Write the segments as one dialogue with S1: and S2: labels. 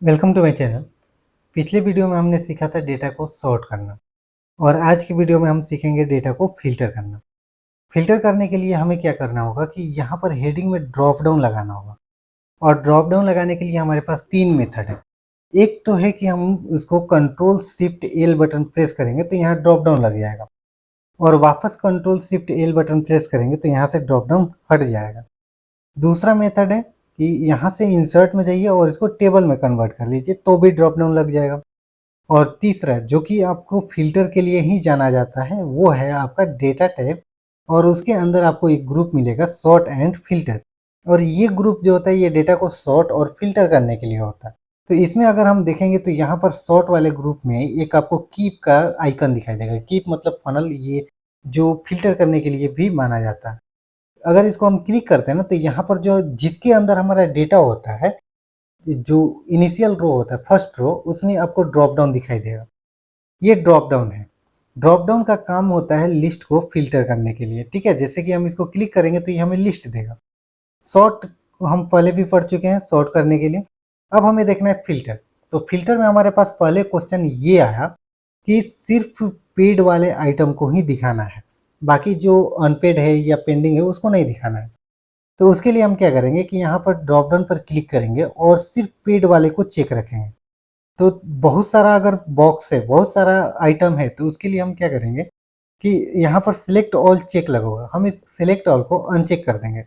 S1: Welcome to my channel. पिछले video में हमने सीखा था डेटा को सॉर्ट करना और आज की वीडियो में हम सीखेंगे डेटा को फिल्टर करना। फिल्टर करने के लिए हमें क्या करना होगा कि यहाँ पर हेडिंग में ड्रॉप डाउन लगाना होगा और ड्रॉप डाउन लगाने के लिए हमारे पास 3 मेथड है। एक तो है कि हम उसको control shift L button press करेंगे तो यहाँ ड्रॉप डाउन लग जाएगा और वापस control shift L button press करेंगे तो यहाँ से ड्रॉप डाउन हट जाएगा। दूसरा मेथड है कि यहाँ से इंसर्ट में जाइए और इसको टेबल में कन्वर्ट कर लीजिए तो भी ड्रॉप डाउन लग जाएगा। और तीसरा जो कि आपको फ़िल्टर के लिए ही जाना जाता है वो है आपका डेटा टाइप और उसके अंदर आपको एक ग्रुप मिलेगा सॉर्ट एंड फ़िल्टर। और ये ग्रुप जो होता है ये डेटा को सॉर्ट और फ़िल्टर करने के लिए होता है। तो इसमें अगर हम देखेंगे तो यहाँ पर सॉर्ट वाले ग्रुप में एक आपको कीप का आइकन दिखाई देगा। कीप मतलब फनल, ये जो फ़िल्टर करने के लिए भी माना जाता है। अगर इसको हम क्लिक करते हैं ना तो यहाँ पर जो जिसके अंदर हमारा डेटा होता है, जो इनिशियल रो होता है फर्स्ट रो, उसमें आपको ड्रॉप डाउन दिखाई देगा। ये ड्रॉप डाउन है। ड्रॉप डाउन का काम होता है लिस्ट को फिल्टर करने के लिए। ठीक है, जैसे कि हम इसको क्लिक करेंगे तो ये हमें लिस्ट देगा। सॉर्ट हम पहले भी पढ़ चुके हैं सॉर्ट करने के लिए। अब हमें देखना है फिल्टर। तो फिल्टर में हमारे पास पहले क्वेश्चन ये आया कि सिर्फ पेड वाले आइटम को ही दिखाना है, बाकी जो अनपेड है या पेंडिंग है उसको नहीं दिखाना है। तो उसके लिए हम क्या करेंगे कि यहाँ पर ड्रॉप डाउन पर क्लिक करेंगे और सिर्फ पेड वाले को चेक रखेंगे। तो बहुत सारा अगर बॉक्स है, बहुत सारा आइटम है, तो उसके लिए हम क्या करेंगे कि यहाँ पर सिलेक्ट ऑल चेक लगा होगा, हम इस सिलेक्ट ऑल को अनचेक कर देंगे,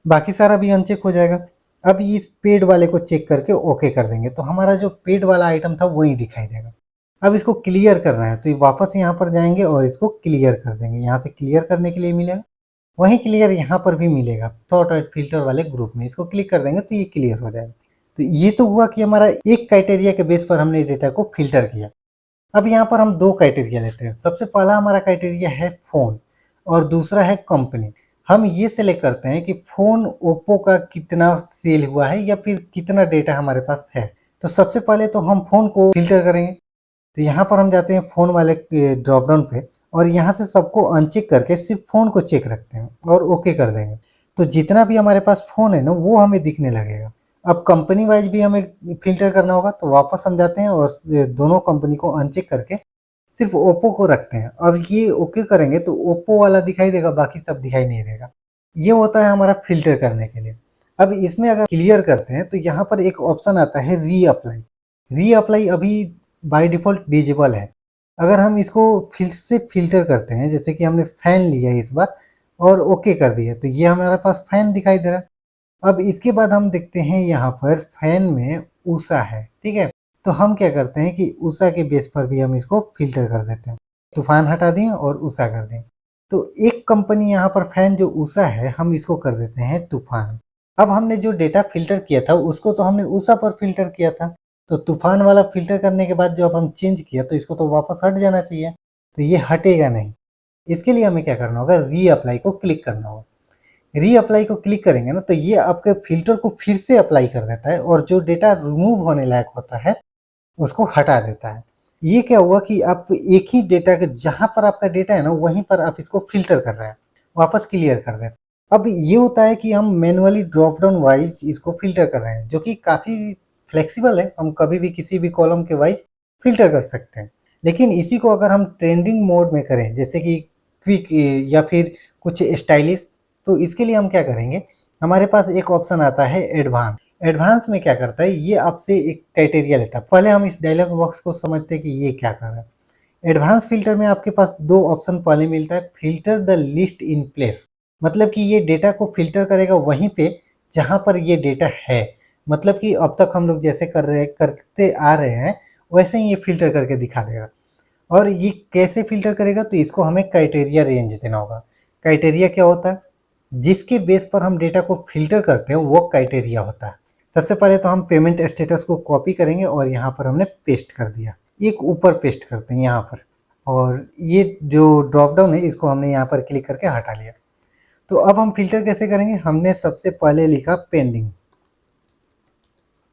S1: बाकी सारा भी अनचेक हो जाएगा। अब इस पेड वाले को चेक करके ओके कर देंगे तो हमारा जो पेड वाला आइटम था वही दिखाई देगा। अब इसको क्लियर करना है तो वापस यहाँ पर जाएंगे और इसको क्लियर कर देंगे। यहाँ से क्लियर करने के लिए मिलेगा, वहीं क्लियर यहाँ पर भी मिलेगा सॉर्ट एंड फिल्टर वाले ग्रुप में। इसको क्लिक कर देंगे तो ये क्लियर हो जाएगा। तो ये तो हुआ कि हमारा एक क्राइटेरिया के बेस पर हमने डेटा को फिल्टर किया। अब यहाँ पर हम दो क्राइटेरिया लेते हैं। सबसे पहला हमारा क्राइटेरिया है फ़ोन और दूसरा है कंपनी। हम ये सेलेक्ट करते हैं कि फ़ोन ओप्पो का कितना सेल हुआ है या फिर कितना डेटा हमारे पास है। तो सबसे पहले तो हम फ़ोन को फिल्टर करेंगे। तो यहाँ पर हम जाते हैं फ़ोन वाले ड्रॉप डाउन पे और यहाँ से सबको अनचेक करके सिर्फ फ़ोन को चेक रखते हैं और ओके कर देंगे। तो जितना भी हमारे पास फ़ोन है ना वो हमें दिखने लगेगा। अब कंपनी वाइज भी हमें फ़िल्टर करना होगा तो वापस हम जाते हैं और दोनों कंपनी को अनचेक करके सिर्फ ओप्पो को रखते हैं। अब ये ओके करेंगे तो ओप्पो वाला दिखाई देगा, बाकी सब दिखाई नहीं देगा। ये होता है हमारा फ़िल्टर करने के लिए। अब इसमें अगर क्लियर करते हैं तो यहाँ पर एक ऑप्शन आता है रीअप्लाई। रीअप्लाई अभी बाय डिफ़ॉल्ट डिसेबल है। अगर हम इसको फिर से फ़िल्टर करते हैं, जैसे कि हमने फ़ैन लिया है इस बार और ओके कर दिया, तो ये हमारे पास फ़ैन दिखाई दे रहा है। अब इसके बाद हम देखते हैं यहाँ पर फ़ैन में उषा है, ठीक है? तो हम क्या करते हैं कि उषा के बेस पर भी हम इसको फ़िल्टर कर देते हैं। तूफ़ान हटा दिए और उषा कर दिए। तो एक कंपनी यहाँ पर फ़ैन जो उषा है, हम इसको कर देते हैं तूफ़ान। अब हमने जो डेटा फ़िल्टर किया था उसको तो हमने उषा पर फ़िल्टर किया था, तो तूफ़ान वाला फ़िल्टर करने के बाद जो अब हम चेंज किया तो इसको तो वापस हट जाना चाहिए, तो ये हटेगा नहीं। इसके लिए हमें क्या करना होगा, रीअप्लाई को क्लिक करना होगा। रीअप्लाई को क्लिक करेंगे ना तो ये आपके फ़िल्टर को फिर से अप्लाई कर देता है और जो डेटा रिमूव होने लायक होता है उसको हटा देता है। ये क्या हुआ कि आप एक ही डेटा के जहाँ पर आपका डेटा है ना वहीं पर आप इसको फ़िल्टर कर रहे हैं, वापस क्लियर कर देते हैं। अब ये होता है कि हम मैनुअली ड्रॉप डाउन वाइज़ इसको फ़िल्टर कर रहे हैं, जो कि काफ़ी फ्लेक्सिबल है। हम कभी भी किसी भी कॉलम के वाइज़ फ़िल्टर कर सकते हैं। लेकिन इसी को अगर हम ट्रेंडिंग मोड में करें, जैसे कि क्विक या फिर कुछ स्टाइलिश, तो इसके लिए हम क्या करेंगे, हमारे पास एक ऑप्शन आता है एडवांस। एडवांस में क्या करता है, ये आपसे एक क्राइटेरिया लेता है। पहले हम इस डायलॉग बॉक्स को समझते हैं कि ये क्या कर रहा है। एडवांस फ़िल्टर में आपके पास 2 ऑप्शन पहले मिलता है, filter the list in place, मतलब कि ये डेटा को फ़िल्टर करेगा वहीं पे जहाँ पर ये डेटा है। मतलब कि अब तक हम लोग जैसे करते आ रहे हैं वैसे ही ये फ़िल्टर करके दिखा देगा। और ये कैसे फ़िल्टर करेगा, तो इसको हमें क्राइटेरिया रेंज देना होगा। क्राइटेरिया क्या होता है, जिसके बेस पर हम डेटा को फ़िल्टर करते हैं वो क्राइटेरिया होता है। सबसे पहले तो हम पेमेंट स्टेटस को कॉपी करेंगे और यहाँ पर हमने पेस्ट कर दिया, एक ऊपर पेस्ट करते हैं यहाँ पर। और ये जो ड्रॉप डाउन है इसको हमने यहाँ पर क्लिक करके हटा लिया। तो अब हम फ़िल्टर कैसे करेंगे, हमने सबसे पहले लिखा पेंडिंग,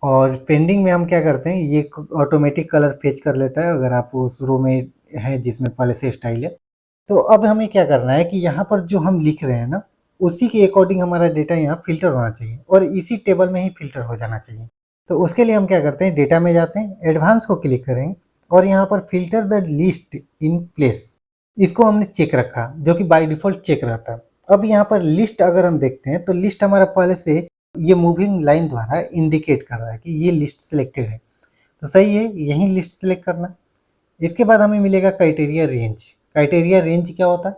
S1: और पेंडिंग में हम क्या करते हैं, ये ऑटोमेटिक कलर फेच कर लेता है अगर आप उस रो में हैं जिसमें पहले से स्टाइल है। तो अब हमें क्या करना है कि यहाँ पर जो हम लिख रहे हैं ना उसी के अकॉर्डिंग हमारा डेटा यहाँ फ़िल्टर होना चाहिए और इसी टेबल में ही फ़िल्टर हो जाना चाहिए। तो उसके लिए हम क्या करते हैं, डेटा में जाते हैं, एडवांस को क्लिक करेंगे और यहाँ पर filter the list in place, इसको हमने चेक रखा जो कि बाय डिफॉल्ट चेक रहता है। अब यहाँ पर लिस्ट अगर हम देखते हैं तो लिस्ट हमारा पहले से ये मूविंग लाइन द्वारा इंडिकेट कर रहा है कि ये लिस्ट सिलेक्टेड है, तो सही है, यही लिस्ट सिलेक्ट करना। इसके बाद हमें मिलेगा क्राइटेरिया रेंज। क्राइटेरिया रेंज क्या होता है,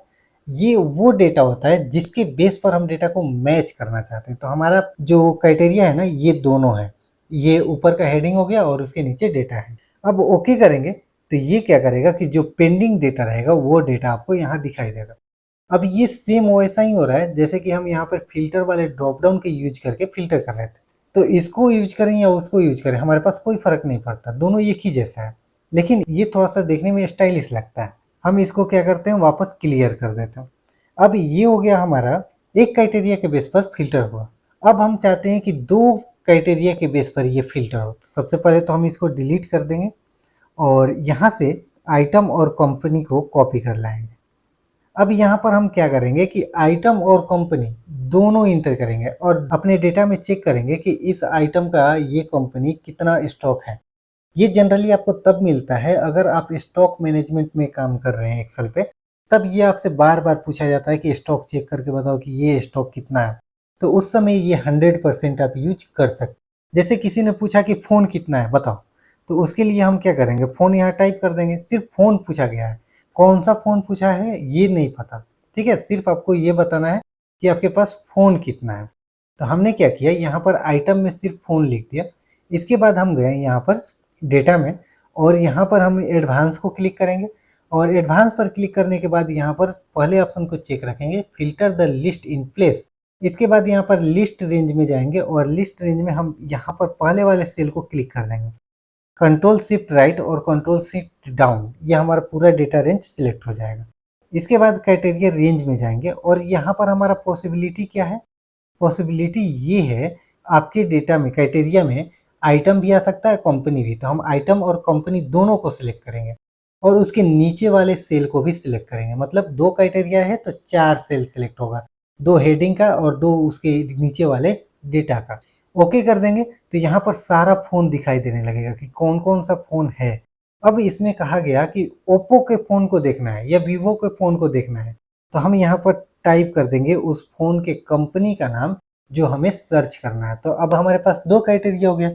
S1: ये वो डेटा होता है जिसके बेस पर हम डेटा को मैच करना चाहते हैं। तो हमारा जो क्राइटेरिया है ना, ये दोनों है, ये ऊपर का हेडिंग हो गया और उसके नीचे डेटा है। अब ओके करेंगे तो ये क्या करेगा कि जो पेंडिंग डेटा रहेगा वो डेटा आपको यहाँ दिखाई देगा। अब ये सेम वैसा ही हो रहा है जैसे कि हम यहाँ पर फिल्टर वाले ड्रॉप डाउन के यूज करके फिल्टर कर रहे थे। तो इसको यूज करें या उसको यूज करें, हमारे पास कोई फर्क नहीं पड़ता, दोनों एक ही जैसा है, लेकिन ये थोड़ा सा देखने में स्टाइलिश लगता है। हम इसको क्या करते हैं, वापस क्लियर कर देते हैं। अब ये हो गया हमारा एक क्राइटेरिया के बेस पर फिल्टर हुआ। अब हम चाहते हैं कि दो क्राइटेरिया के बेस पर ये फिल्टर हो। तो सबसे पहले तो हम इसको डिलीट कर देंगे और यहाँ से आइटम और कंपनी को कॉपी कर लाएंगे। अब यहाँ पर हम क्या करेंगे कि आइटम और कंपनी दोनों इंटर करेंगे और अपने डेटा में चेक करेंगे कि इस आइटम का ये कंपनी कितना स्टॉक है। ये जनरली आपको तब मिलता है अगर आप स्टॉक मैनेजमेंट में काम कर रहे हैं एक्सेल पे, तब ये आपसे बार बार पूछा जाता है कि स्टॉक चेक करके बताओ कि ये स्टॉक कितना है। तो उस समय ये 100% आप यूज कर सकते। जैसे किसी ने पूछा कि फ़ोन कितना है बताओ, तो उसके लिए हम क्या करेंगे, फ़ोन यहाँ टाइप कर देंगे। सिर्फ फ़ोन पूछा गया है, कौन सा फ़ोन पूछा है ये नहीं पता, ठीक है, सिर्फ आपको ये बताना है कि आपके पास फ़ोन कितना है। तो हमने क्या किया, यहाँ पर आइटम में सिर्फ फ़ोन लिख दिया। इसके बाद हम गए यहाँ पर डेटा में और यहाँ पर हम एडवांस को क्लिक करेंगे और एडवांस पर क्लिक करने के बाद यहाँ पर पहले ऑप्शन को चेक रखेंगे, filter the list in place. इसके बाद यहाँ पर लिस्ट रेंज में जाएंगे और लिस्ट रेंज में हम यहाँ पर पहले वाले सेल को क्लिक कर देंगे। कंट्रोल शिफ्ट राइट और कंट्रोल शिफ्ट डाउन, ये हमारा पूरा डेटा रेंज सिलेक्ट हो जाएगा। इसके बाद क्राइटेरिया रेंज में जाएंगे और यहाँ पर हमारा पॉसिबिलिटी क्या है, पॉसिबिलिटी ये है आपके डेटा में क्राइटेरिया में आइटम भी आ सकता है, कंपनी भी। तो हम आइटम और कंपनी दोनों को सिलेक्ट करेंगे और उसके नीचे वाले सेल को भी सिलेक्ट करेंगे। मतलब दो क्राइटेरिया है तो 4 सेल सिलेक्ट होगा, 2 हेडिंग का और 2 उसके नीचे वाले डेटा का। ओके कर देंगे तो यहाँ पर सारा फ़ोन दिखाई देने लगेगा कि कौन कौन सा फ़ोन है। अब इसमें कहा गया कि ओप्पो के फ़ोन को देखना है या वीवो के फ़ोन को देखना है, तो हम यहाँ पर टाइप कर देंगे उस फ़ोन के कंपनी का नाम जो हमें सर्च करना है। तो अब हमारे पास 2 क्राइटेरिया हो गया।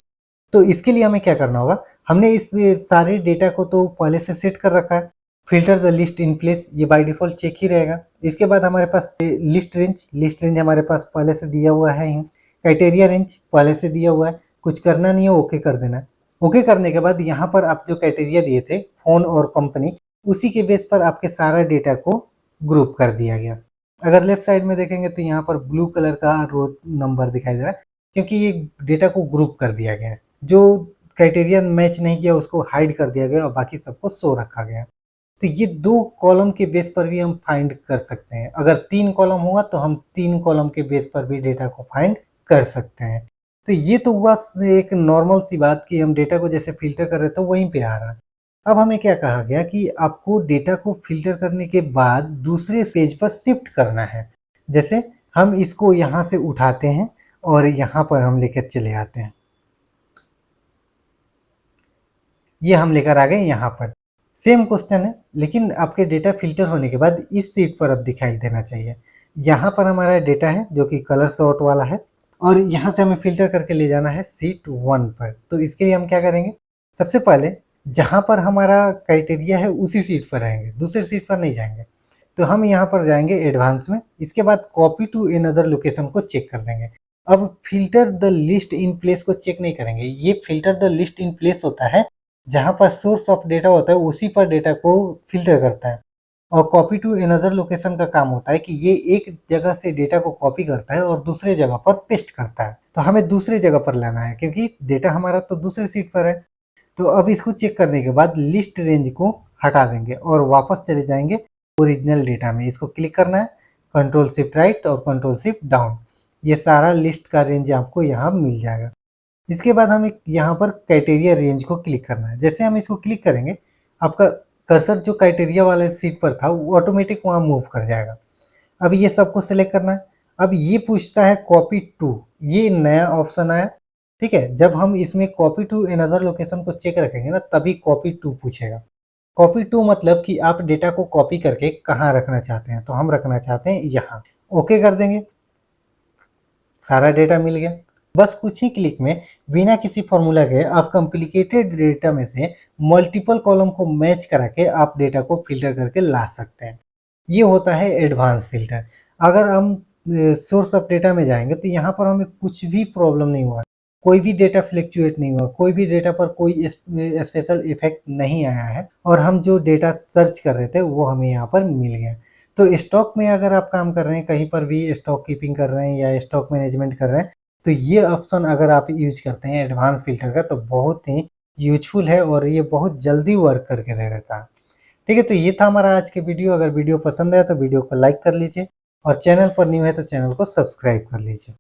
S1: तो इसके लिए हमें क्या करना होगा, हमने इस सारे डेटा को तो पहले से सेट कर रखा है। Filter the list in place, ये बाय डिफ़ॉल्ट चेक ही रहेगा। इसके बाद हमारे पास लिस्ट रेंज हमारे पास पहले से दिया हुआ है ही। क्राइटेरिया रेंज पहले से दिया हुआ है, कुछ करना नहीं है, ओके कर देना है। ओके करने के बाद यहाँ पर आप जो क्राइटेरिया दिए थे फ़ोन और कंपनी, उसी के बेस पर आपके सारा डेटा को ग्रुप कर दिया गया। अगर लेफ्ट साइड में देखेंगे तो यहाँ पर ब्लू कलर का रो नंबर दिखाई दे रहा है क्योंकि ये डेटा को ग्रुप कर दिया गया है। जो क्राइटेरिया मैच नहीं किया उसको हाइड कर दिया गया और बाकी सबको शो रखा गया। तो ये 2 कॉलम के बेस पर भी हम फाइंड कर सकते हैं। अगर 3 कॉलम होगा तो हम 3 कॉलम के बेस पर भी डेटा को फाइंड कर सकते हैं। तो ये तो हुआ एक नॉर्मल सी बात कि हम डेटा को जैसे फ़िल्टर कर रहे थे वहीं पे आ रहा है। अब हमें क्या कहा गया कि आपको डेटा को फ़िल्टर करने के बाद दूसरे पेज पर शिफ्ट करना है। जैसे हम इसको यहाँ से उठाते हैं और यहाँ पर हम लेकर चले आते हैं। ये हम लेकर आ गए यहाँ पर। सेम क्वेश्चन है लेकिन आपके डेटा फ़िल्टर होने के बाद इस शीट पर अब दिखाई देना चाहिए। यहाँ पर हमारा डेटा है जो कि कलर सॉर्ट वाला है और यहाँ से हमें फ़िल्टर करके ले जाना है शीट 1 पर। तो इसके लिए हम क्या करेंगे, सबसे पहले जहाँ पर हमारा क्राइटेरिया है उसी शीट पर रहेंगे, दूसरे शीट पर नहीं जाएंगे। तो हम यहाँ पर जाएंगे एडवांस में, इसके बाद कॉपी टू अनदर लोकेशन को चेक कर देंगे। अब filter the list in place को चेक नहीं करेंगे। ये filter the list in place होता है जहाँ पर सोर्स ऑफ डेटा होता है उसी पर डेटा को फिल्टर करता है। और कॉपी टू अनदर लोकेशन का काम होता है कि ये एक जगह से डेटा को कॉपी करता है और दूसरे जगह पर पेस्ट करता है। तो हमें दूसरे जगह पर लाना है क्योंकि डेटा हमारा तो दूसरे सीट पर है। तो अब इसको चेक करने के बाद लिस्ट रेंज को हटा देंगे और वापस चले जाएंगे ओरिजिनल डेटा में। इसको क्लिक करना है, कंट्रोल शिफ्ट राइट और कंट्रोल शिफ्ट डाउन, ये सारा लिस्ट का रेंज आपको यहाँ मिल जाएगा। इसके बाद हमें यहाँ पर क्राइटेरिया रेंज को क्लिक करना है। जैसे हम इसको क्लिक करेंगे आपका कर्सर जो क्राइटेरिया वाले सीट पर था वो ऑटोमेटिक वहाँ मूव कर जाएगा। अब ये सबको सिलेक्ट करना है। अब ये पूछता है कॉपी टू, ये नया ऑप्शन आया ठीक है, जब हम इसमें कॉपी टू अनदर लोकेशन को चेक रखेंगे ना, तभी कॉपी टू पूछेगा। कॉपी टू मतलब कि आप डेटा को कॉपी करके कहाँ रखना चाहते हैं, तो हम रखना चाहते हैं यहाँ। ओके कर देंगे, सारा डेटा मिल गया। बस कुछ ही क्लिक में बिना किसी फॉर्मूला के आप कॉम्प्लिकेटेड डेटा में से मल्टीपल कॉलम को मैच करा के आप डेटा को फिल्टर करके ला सकते हैं। ये होता है एडवांस फिल्टर। अगर हम सोर्स ऑफ डेटा में जाएंगे तो यहाँ पर हमें कुछ भी प्रॉब्लम नहीं हुआ, कोई भी डेटा फ्लक्चुएट नहीं हुआ, कोई भी डेटा पर कोई स्पेशल इफेक्ट नहीं आया है, और हम जो डेटा सर्च कर रहे थे वो हमें यहाँ पर मिल गया। तो स्टॉक में अगर आप काम कर रहे हैं, कहीं पर भी स्टॉक कीपिंग कर रहे हैं या स्टॉक मैनेजमेंट कर रहे हैं, तो ये ऑप्शन अगर आप यूज करते हैं एडवांस फिल्टर का, तो बहुत ही यूजफुल है और ये बहुत जल्दी वर्क करके दे देता है। ठीक है, तो ये था हमारा आज के वीडियो। अगर वीडियो पसंद आया तो वीडियो को लाइक कर लीजिए, और चैनल पर न्यू है तो चैनल को सब्सक्राइब कर लीजिए।